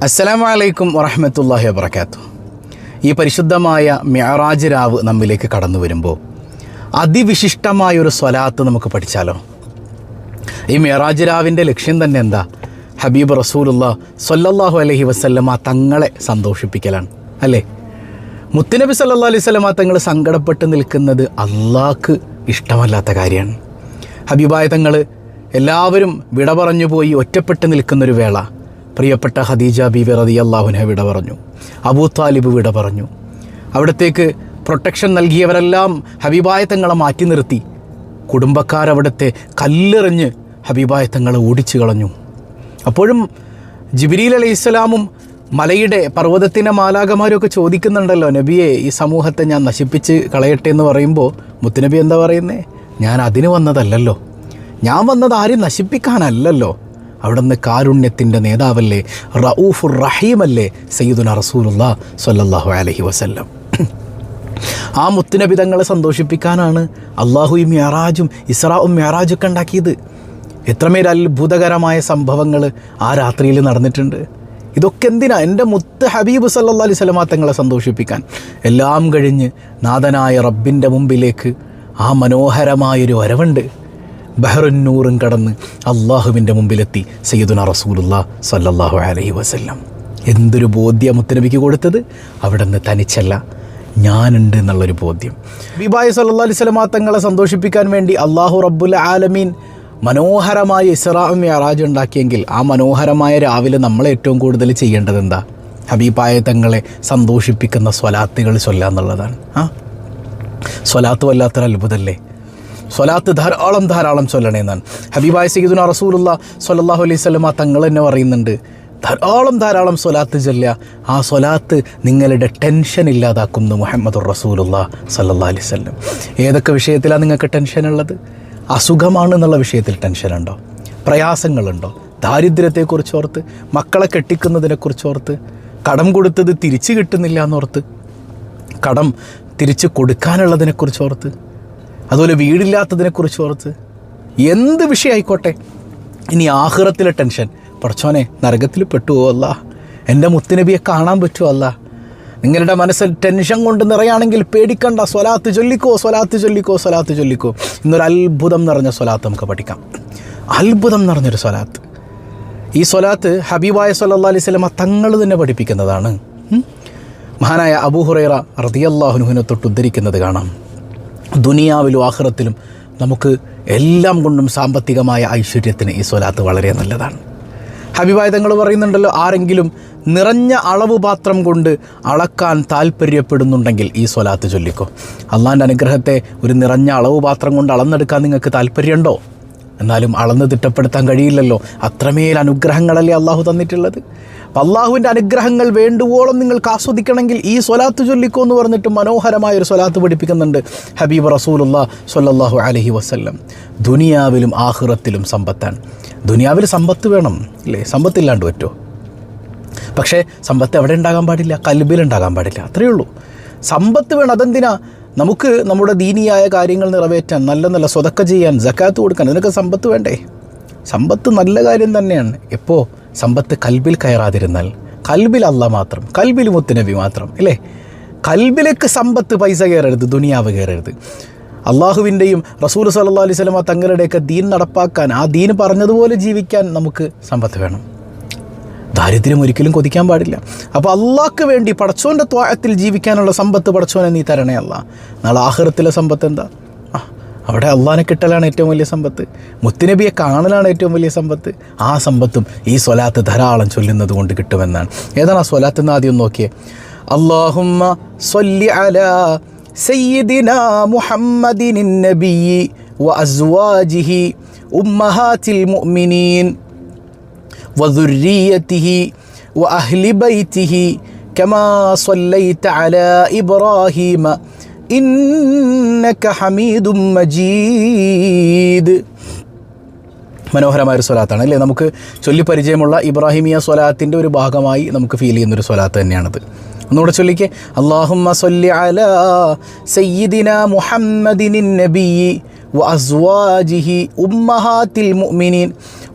അസ്സലാമു അലൈക്കും വറഹ്മത്തുള്ളാഹി വബറകാതുഹു. ഈ പരിശുദ്ധമായ മിഅ്റാജ് രാവ് നമ്മിലേക്ക് കടന്നു വരുമ്പോൾ അതിവിശിഷ്ടമായൊരു സ്വലാത്ത് നമുക്ക് പഠിച്ചാലോ? ഈ മിഅ്റാജ് രാവിൻ്റെ ലക്ഷ്യം തന്നെ എന്താ? ഹബീബ് റസൂലുള്ളാഹി സ്വല്ലല്ലാഹു അലൈഹി വസല്ലമ തങ്ങളെ സന്തോഷിപ്പിക്കലാണ്, അല്ലേ? മുത്തുനബി സല്ലല്ലാഹു അലൈഹി വസല്ലമ തങ്ങൾ സങ്കടപ്പെട്ട് നിൽക്കുന്നത് അള്ളാഹ്ക്ക് ഇഷ്ടമല്ലാത്ത കാര്യമാണ്. ഹബീബായ തങ്ങൾ എല്ലാവരും വിട പറഞ്ഞു പോയി ഒറ്റപ്പെട്ട് നിൽക്കുന്നൊരു വേള പ്രിയപ്പെട്ട ഖദീജ ബീവി റളിയല്ലാഹു അൻഹ വിട പറഞ്ഞു, അബൂ താലിബ് വിട പറഞ്ഞു. അവിടത്തേക്ക് പ്രൊട്ടക്ഷൻ നൽകിയവരെല്ലാം ഹബീബായ തങ്ങളെ മാറ്റി നിർത്തി. കുടുംബക്കാരവിടുത്തെ കല്ലെറിഞ്ഞ് ഹബീബായ തങ്ങളെ ഓടിച്ചു കളഞ്ഞു. അപ്പോഴും ജിബ്രീൽ അലൈഹിസ്സലാമും മലയുടെ പർവ്വതത്തിൻ്റെ മാലാഖമാരൊക്കെ ചോദിക്കുന്നുണ്ടല്ലോ, നബിയെ ഈ സമൂഹത്തെ ഞാൻ നശിപ്പിച്ച് കളയട്ടെ എന്ന് പറയുമ്പോൾ മുത്തുനബി എന്താ പറയുന്നത്? ഞാൻ അതിന് വന്നതല്ലല്ലോ, ഞാൻ വന്നത് ആരും നശിപ്പിക്കാനല്ലല്ലോ. അവിടുന്ന് കാരുണ്യത്തിൻ്റെ നേതാവല്ലേ, റഊഫുർ റഹീമല്ലേ സയ്യിദുനാ റസൂലുള്ളാഹി സ്വല്ലല്ലാഹു അലൈഹി വസല്ലം. ആ മുത്തുനബി തങ്ങളെ സന്തോഷിപ്പിക്കാനാണ് അള്ളാഹു ഈ മിഅ്റാജും ഇസ്രാഉം മിഅ്റാജൊക്കെ ഉണ്ടാക്കിയത്. എത്രമേൽ അത്ഭുതകരമായ സംഭവങ്ങൾ ആ രാത്രിയിൽ നടന്നിട്ടുണ്ട്. ഇതൊക്കെ എന്തിനാ? എൻ്റെ മുത്ത് ഹബീബ് സല്ലല്ലാഹു അലൈഹി വസല്ലമ തങ്ങളെ സന്തോഷിപ്പിക്കാൻ. എല്ലാം കഴിഞ്ഞ് നാഥനായ റബ്ബിൻ്റെ മുമ്പിലേക്ക് ആ മനോഹരമായൊരു വരവുണ്ട്. ബഹറുന്നൂറും കടന്ന് അള്ളാഹുവിൻ്റെ മുമ്പിലെത്തി സയ്യിദുനാ റസൂലുള്ളാഹി സ്വല്ലല്ലാഹു അലൈഹി വസല്ലം. എന്തൊരു ബോധ്യം മുത്തുനബിക്ക് കൊടുത്തത്! അവിടെ നിന്ന് തനിച്ചല്ല, ഞാനുണ്ട് എന്നുള്ളൊരു ബോധ്യം. ഹബീബായ സല്ലല്ലാഹു അലൈഹി വസല്ലമ തങ്ങളെ സന്തോഷിപ്പിക്കാൻ വേണ്ടി അള്ളാഹു റബ്ബുൽ ആലമീൻ മനോഹരമായ ഇസ്രാഉം മിഅ്റാജും ഉണ്ടാക്കിയെങ്കിൽ ആ മനോഹരമായ രാവിലെ നമ്മൾ ഏറ്റവും കൂടുതൽ ചെയ്യേണ്ടത് എന്താ? ഹബീബായ തങ്ങളെ സന്തോഷിപ്പിക്കുന്ന സ്വലാത്തുകൾ ചൊല്ലുക എന്നുള്ളതാണ്. സ്വലാത്ത് വല്ലാത്തൊരു അത്ഭുതമല്ലേ? സ്വലാത്ത് ധാരാളം ചൊല്ലണേന്നാണ് ഹബീബായ സയ്യിദുനാ റസൂലുള്ളാഹി സ്വല്ലല്ലാഹു അലൈഹി വസല്ലമ തങ്ങൾ തന്നെ പറയുന്നുണ്ട്. ധാരാളം സ്വലാത്ത് ചൊല്ലുക. ആ സ്വലാത്ത് നിങ്ങളുടെ ടെൻഷൻ ഇല്ലാതാക്കുന്നു മുഹമ്മദുർ റസൂലുള്ളാഹി സ്വല്ലല്ലാഹു അലൈഹി വസല്ലം. ഏതൊക്കെ വിഷയത്തിലാണ് നിങ്ങൾക്ക് ടെൻഷൻ ഉള്ളത്? അസുഖമാണെന്നുള്ള വിഷയത്തിൽ ടെൻഷനുണ്ടോ? പ്രയാസങ്ങളുണ്ടോ? ദാരിദ്ര്യത്തെക്കുറിച്ച് ഓർത്ത്, മക്കളെ കെട്ടിക്കുന്നതിനെക്കുറിച്ച് ഓർത്ത്, കടം കൊടുത്തത് തിരിച്ചു കിട്ടുന്നില്ല എന്നോർത്ത്, കടം തിരിച്ച് കൊടുക്കാനുള്ളതിനെക്കുറിച്ച് ഓർത്ത്, അതുപോലെ വീടില്ലാത്തതിനെക്കുറിച്ച് ഓർത്ത്, എന്ത് വിഷയമായിക്കോട്ടെ. ഇനി ആഖിറത്തിലെ ടെൻഷൻ, പടച്ചോനെ നരകത്തിൽ പെട്ടുവോ അല്ലാ, എൻ്റെ മുത്തുനബിയെ കാണാൻ പറ്റുമോ അല്ലാ. നിങ്ങളുടെ മനസ്സിൽ ടെൻഷൻ കൊണ്ട് നിറയാണെങ്കിൽ പേടിക്കണ്ട, സ്വലാത്ത് ചൊല്ലിക്കോ. ഇന്നൊരു അത്ഭുതം നിറഞ്ഞ സ്വലാത്ത് നമുക്ക് പഠിക്കാം. അത്ഭുതം നിറഞ്ഞൊരു സ്വലാത്ത്. ഈ സ്വലാത്ത് ഹബീബായ സല്ലല്ലാഹു അലൈഹി വസല്ലമ തങ്ങൾ തന്നെ പഠിപ്പിക്കുന്നതാണ്. മഹാനായ അബൂ ഹുറൈറ റളിയല്ലാഹു അൻഹുവിനെ തൊട്ട് ഉദ്ധരിക്കുന്നത് കാണാം. ദുനിയാവിലും ആഖിറത്തിലും നമുക്ക് എല്ലാം കൊണ്ടും സാമ്പത്തികമായ ഐശ്വര്യത്തിന് ഈ സ്വലാത്ത് വളരെ നല്ലതാണ്. ഹബീബായ തങ്ങൾ പറയുന്നുണ്ടല്ലോ, ആരെങ്കിലും നിറഞ്ഞ അളവ് പാത്രം കൊണ്ട് അളക്കാൻ താല്പര്യപ്പെടുന്നുണ്ടെങ്കിൽ ഈ സ്വലാത്ത് ചൊല്ലിക്കോ. അള്ളാൻ്റെ അനുഗ്രഹത്തെ ഒരു നിറഞ്ഞ അളവ് പാത്രം കൊണ്ട് അളന്നെടുക്കാൻ നിങ്ങൾക്ക് താല്പര്യമുണ്ടോ? എന്നാലും അളന്ന് തിട്ടപ്പെടുത്താൻ കഴിയില്ലല്ലോ. അത്രമേൽ അനുഗ്രഹങ്ങളല്ലേ അള്ളാഹു തന്നിട്ടുള്ളത്. അപ്പം അള്ളാഹുവിൻ്റെ അനുഗ്രഹങ്ങൾ വേണ്ടുവോളം നിങ്ങൾക്ക് ആസ്വദിക്കണമെങ്കിൽ ഈ സ്വലാത്ത് ചൊല്ലിക്കോ എന്ന് പറഞ്ഞിട്ട് മനോഹരമായൊരു സ്വലാത്ത് പഠിപ്പിക്കുന്നുണ്ട് ഹബീബ് റസൂലുള്ളാഹി സ്വല്ലല്ലാഹു അലൈഹി വസല്ലം. ദുനിയാവിലും ആഖിറത്തിലും സമ്പത്താണ്. ദുനിയാവിൽ സമ്പത്ത് വേണം, അല്ലേ? സമ്പത്തില്ലാണ്ട് പറ്റുമോ? പക്ഷേ സമ്പത്ത് എവിടെ ഉണ്ടാകാൻ പാടില്ല? ഖൽബിലുണ്ടാകാൻ പാടില്ല. അത്രയേ ഉള്ളൂ. സമ്പത്ത് വേണം. അതെന്തിനാ? നമുക്ക് നമ്മുടെ ദീനിയായ കാര്യങ്ങൾ നിറവേറ്റാൻ, നല്ല സ്വതക്ക ചെയ്യാൻ, സക്കാത്ത് കൊടുക്കാൻ, ഇതിനൊക്കെ സമ്പത്ത് വേണ്ടേ? സമ്പത്ത് നല്ല കാര്യം തന്നെയാണ്. എപ്പോൾ സമ്പത്ത് കൽബിൽ കയറാതിരുന്നാൽ, കൽബിൽ അല്ലാഹ് മാത്രം, കൽബിൽ മുത്തുനബി മാത്രം, അല്ലേ? കൽബിലേക്ക് സമ്പത്ത്, പൈസ കയറരുത്, ദുനിയാവ് കയറരുത്. അള്ളാഹുവിൻ്റെയും റസൂൽ സല്ലല്ലാഹു അലൈഹി വസല്ലമ തങ്ങളുടെയൊക്കെ ദീൻ നടപ്പാക്കാൻ, ആ ദീൻ പറഞ്ഞതുപോലെ ജീവിക്കാൻ നമുക്ക് സമ്പത്ത് വേണം. ദാരിദ്ര്യം ഒരിക്കലും കൊതിക്കാൻ പാടില്ല. അപ്പോൾ അള്ളാഹ്ക്ക് വേണ്ടി പടച്ചോൻ്റെ ത്വാഅത്തിൽ ജീവിക്കാനുള്ള സമ്പത്ത് പടച്ചോനെ നീ തരണേ അല്ലാഹ്. നാളെ ആഖിറത്തിലെ സമ്പത്ത് എന്താ? അവിടെ അള്ളാഹിനെ കിട്ടലാണ് ഏറ്റവും വലിയ സമ്പത്ത്. മുത്തുനബിയെ കാണലാണ് ഏറ്റവും വലിയ സമ്പത്ത്. ആ സമ്പത്തും ഈ സ്വലാത്ത് ധാരാളം ചൊല്ലുന്നത് കൊണ്ട് കിട്ടുമെന്നാണ്. ഏതാണ് ആ സ്വലാത്ത് എന്ന് ആദ്യം നോക്കിയേ. അല്ലാഹുമ്മ സ്വല്ലി അലാ സയ്യിദിനാ മുഹമ്മദിൻ നബിയ്യി വഅസ്വാജിഹി ഉമ്മഹാത്തിൽ മുഅ്മിനീൻ വദുർരിയ്യതിഹി വഅഹ്ലി ബൈതിഹി കമാ സ്വല്ലൈത അലാ ഇബ്രാഹീമ ഇന്നക ഹമീദും മജീദ്. മനോഹരമായൊരു സ്വലാത്താണ്, അല്ലേ? നമുക്ക് ചൊല്ലി പരിചയമുള്ള ഇബ്രാഹിമിയ സ്വലാത്തിൻ്റെ ഒരു ഭാഗമായി നമുക്ക് ഫീൽ ചെയ്യുന്നൊരു സ്വലാത്ത് തന്നെയാണത്. ഒന്നുകൂടെ ചൊല്ലിക്കേ. അല്ലാഹുമ്മ സ്വല്ലി അലാ സയ്യിദിനാ മുഹമ്മദിൻ നബിയ്യി വഅസ്വാജിഹി ഉമ്മഹാത്തിൽ മുഅ്മിനീൻ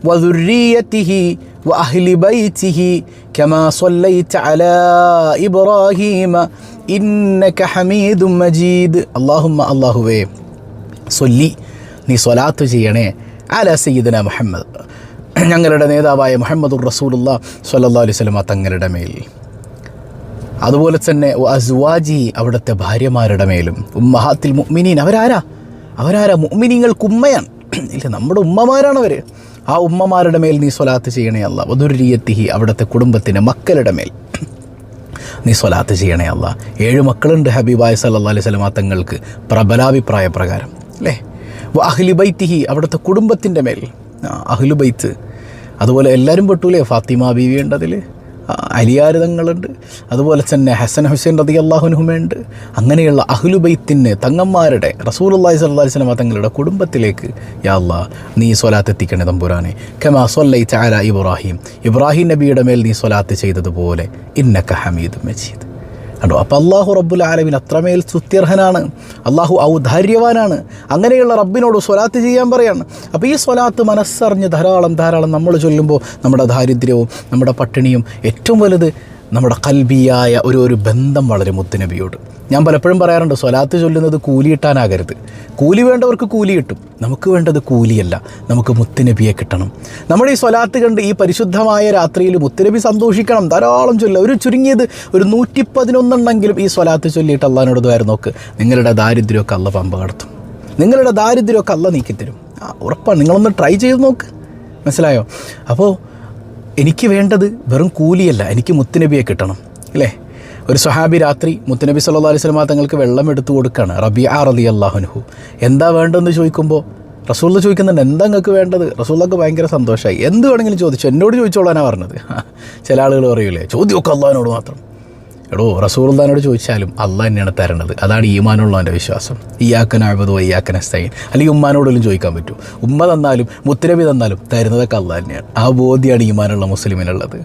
വദുർരിയ്യതിഹി വഅഹ്ലി ബൈതിഹി കമാ സ്വല്ലൈത അലാ ഇബ്രാഹീമ ഇന്നക ഹമീദും മജീദ്. അല്ലാഹുവേ സ്വല്ലി, നീ സ്വലാത്ത് ചെയ്യണേ അലാ സയ്യിദന മുഹമ്മദ്, ഞങ്ങളുടെ നേതാവായ മുഹമ്മദുർ റസൂലുള്ളാഹി സ്വല്ലല്ലാഹു അലൈഹി വസല്ലം തങ്ങളുടെ മേൽ, അതുപോലെ തന്നെ അസ്വാജി അവിടുത്തെ ഭാര്യമാരുടെ മേലും, ഉമ്മഹാത്തിൽ മുഅ്മിനീൻ അവരാരാ മുഅ്മിനീങ്ങൾക്ക് ഉമ്മയാണ്, ഇല്ല നമ്മുടെ ഉമ്മമാരാണ് അവർ. ആ ഉമ്മമാരുടെ മേൽ നീ സ്വലാത്ത് ചെയ്യണേ അല്ലാ. വദുർരിയത്തിഹി അവിടുത്തെ കുടുംബത്തിൻ്റെ മക്കളുടെ മേൽ നീ സ്വലാത്ത് ചെയ്യണേ അല്ലാ. 7 മക്കളുണ്ട് ഹബീബായ സല്ലല്ലാഹു അലൈഹി വസല്ലം തങ്ങൾക്ക് പ്രബലാഭിപ്രായ പ്രകാരം അല്ലേ. അഹ്ലി ബൈത്തിഹി അവിടുത്തെ കുടുംബത്തിൻ്റെ മേൽ, അഹ്ലു ബൈത്ത് അതുപോലെ എല്ലാവരും പെട്ടൂലേ. ഫാത്തിമ ബീവി ഉണ്ട്, അതിൽ അലിയാര് തങ്ങളുണ്ട്, അതുപോലെ തന്നെ ഹസൻ ഹുസൈൻ റളിയല്ലാഹു അൻഹുമുണ്ട്. അങ്ങനെയുള്ള അഹ്ലു ബൈത്തിന് തങ്ങന്മാരുടെ റസൂലുള്ളാഹി സ്വല്ലല്ലാഹു അലൈഹി വസല്ലം തങ്ങളുടെ കുടുംബത്തിലേക്ക് യാ അല്ലാഹ് നീ സ്വലാത്ത് എത്തിക്കണേ തമ്പുരാനെ. കമാ സ്വല്ലൈത അലാ ഇബ്രാഹിം നബിയുടെ മേൽ നീ സ്വലാത്ത് ചെയ്തതുപോലെ ഇന്നക ഹമീദും മജീദ്. കണ്ടോ, അപ്പോൾ അല്ലാഹു റബ്ബുൽ ആലമീൻ അത്രമേൽ സ്തുത്യർഹനാണ്, അല്ലാഹു ഔദാര്യവാനാണ്. അങ്ങനെയുള്ള റബ്ബിനോട് സ്വലാത്ത് ചെയ്യാൻ പറയാണ്. അപ്പോൾ ഈ സ്വലാത്ത് മനസ്സറിഞ്ഞ് ധാരാളം നമ്മൾ ചൊല്ലുമ്പോൾ നമ്മുടെ ദാരിദ്ര്യവും നമ്മുടെ പട്ടിണിയും, ഏറ്റവും വലുത് നമ്മുടെ കൽബിയായ ഒരു ബന്ധം വളരെ മുത്തുനബിയോട്. ഞാൻ പലപ്പോഴും പറയാറുണ്ട്, സ്വലാത്ത് ചൊല്ലുന്നത് കൂലി കിട്ടാനാകരുത്. കൂലി വേണ്ടവർക്ക് കൂലി കിട്ടും, നമുക്ക് വേണ്ടത് കൂലിയല്ല, നമുക്ക് മുത്തുനബിയെ കിട്ടണം. നമ്മുടെ ഈ സ്വലാത്ത് കണ്ട് ഈ പരിശുദ്ധമായ രാത്രിയിൽ മുത്തുനബി സന്തോഷിക്കണം. ധാരാളം ചൊല്ലുക, ഒരു ചുരുങ്ങിയത് ഒരു 111 ഈ സ്വലാത്ത് ചൊല്ലിയിട്ട് അള്ളാഹിനോട് ദ്വാര നോക്ക്. നിങ്ങളുടെ ദാരിദ്ര്യമൊക്കെ അള്ള പമ്പ കടത്തും, നിങ്ങളുടെ ദാരിദ്ര്യമൊക്കെ അള്ള നീക്കിത്തരും. ഉറപ്പാണ്, നിങ്ങളൊന്ന് ട്രൈ ചെയ്ത് നോക്ക്, മനസ്സിലായോ? അപ്പോൾ എനിക്ക് വേണ്ടത് വെറും കൂലിയല്ല, എനിക്ക് മുത്തുനബിയെ കിട്ടണം അല്ലേ. ഒരു സ്വഹാബി രാത്രി മുത്തുനബി സല്ലല്ലാഹു അലൈഹി വസല്ലം തങ്ങൾക്ക് വെള്ളം എടുത്തു കൊടുക്കുകയാണ്. റബീഅ റളിയല്ലാഹു അൻഹു എന്താ വേണ്ടതെന്ന് ചോദിക്കുമ്പോൾ റസൂൽ ചോദിക്കുന്നുണ്ട്, എന്താ നിങ്ങൾക്ക് വേണ്ടത്? റസൂലുള്ളാഹിക്ക് ഭയങ്കര സന്തോഷമായി. എന്ത് വേണമെങ്കിലും ചോദിച്ചു, എന്നോട് ചോദിച്ചോളാനാണ് പറഞ്ഞത്. ചില ആളുകൾ പറയൂലേ, ചോദ്യമൊക്കെ അള്ളാഹിനോട് മാത്രം. എടോ, റസൂലുള്ളാഹിനോട് ചോദിച്ചാലും അള്ളാഹ് തന്നെയാണ് തരേണ്ടത്. അതാണ് ഈമാനുള്ളവൻ്റെ വിശ്വാസം. ഇയ്യാക നഅ്ബുദു വഇയ്യാക നസ്തഈൻ. അല്ലെങ്കിൽ ഉമ്മാനോടെങ്കിലും ചോദിക്കാൻ പറ്റും. ഉമ്മ തന്നാലും മുത്തുനബി തന്നാലും തരുന്നതൊക്കെ അള്ളാഹ് തന്നെയാണ്. ആ ബോധ്യമാണ് ഈമാനുള്ള മുസ്ലിമിനുള്ളത്.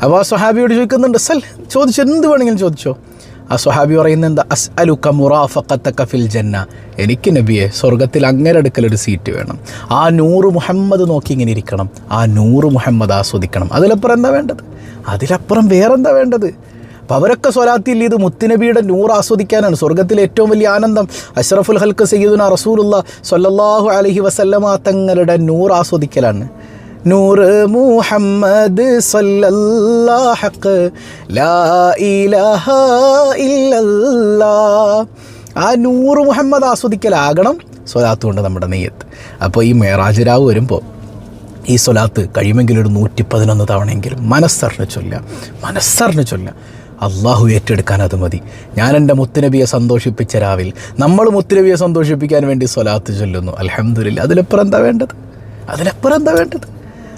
അപ്പോൾ ആ സ്വഹാബിയോട് ചോദിക്കുന്നുണ്ട്, ചോദിച്ചു, എന്ത് വേണമെങ്കിലും ചോദിച്ചോ. ആ സ്വഹാബി പറയുന്നത് എന്താ? അസ്അലുക മുറാഫഖതക ഫിൽ ജന്ന, എനിക്ക് നബിയെ സ്വർഗത്തിൽ അങ്ങേരെ അടുക്കലൊരു സീറ്റ് വേണം. ആ നൂറ് മുഹമ്മദ് നോക്കി ഇങ്ങനെ ഇരിക്കണം, ആ നൂറ് മുഹമ്മദ് ആസ്വദിക്കണം. അതിലപ്പുറം എന്താ വേണ്ടത്? അതിലപ്പുറം വേറെന്താ വേണ്ടത്? അപ്പോൾ അവരൊക്കെ സ്വലാത്തിൽ ഇത് മുത്തുനബിയുടെ നൂറ് ആസ്വദിക്കാനാണ്. സ്വർഗത്തിലെ ഏറ്റവും വലിയ ആനന്ദം അഷ്റഫുൽ ഖൽഖ് സയ്യിദുനാ റസൂലുള്ളാഹി സ്വല്ലല്ലാഹു അലൈഹി വസല്ലമ തങ്ങളുടെ നൂറ് ആസ്വദിക്കലാണ്. നൂറ് മുഹമ്മദ് സല്ലല്ലാഹു ലാ ഇലാഹ ഇല്ലല്ലാഹ്. ആ നൂറ് മുഹമ്മദ് ആസ്വദിക്കലാകണം സ്വലാത്ത് കൊണ്ട് നമ്മുടെ നെയ്യത്ത്. അപ്പോൾ ഈ മേറാജ് രാവ് വരുമ്പോൾ ഈ സ്വലാത്ത് കഴിയുമെങ്കിൽ ഒരു 111 തവണയെങ്കിലും മനസ്സറിഞ്ഞ് ചൊല്ലുക. അള്ളാഹു ഏറ്റെടുക്കാൻ അത് മതി. ഞാൻ എൻ്റെ മുത്തുനബിയെ സന്തോഷിപ്പിച്ച രാവിൽ നമ്മൾ മുത്തുനബിയെ സന്തോഷിപ്പിക്കാൻ വേണ്ടി സ്വലാത്ത് ചൊല്ലുന്നു. അൽഹംദുലില്ലാ. അതിലപ്പുറം എന്താ വേണ്ടത്?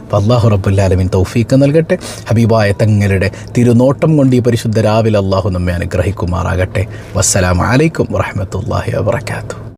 അപ്പോൾ അല്ലാഹു റബ്ബുൽ ആലമീൻ തൗഫീഖ് നൽകട്ടെ. ഹബീബായ തങ്ങളുടെ തിരുനോട്ടം കൊണ്ട് ഈ പരിശുദ്ധ രാവിൽ അള്ളാഹു നമ്മെ അനുഗ്രഹിക്കുമാറാകട്ടെ. വസ്സലാമു അലൈക്കും വറഹ്മത്തുള്ളാഹി വബറകാതുഹു.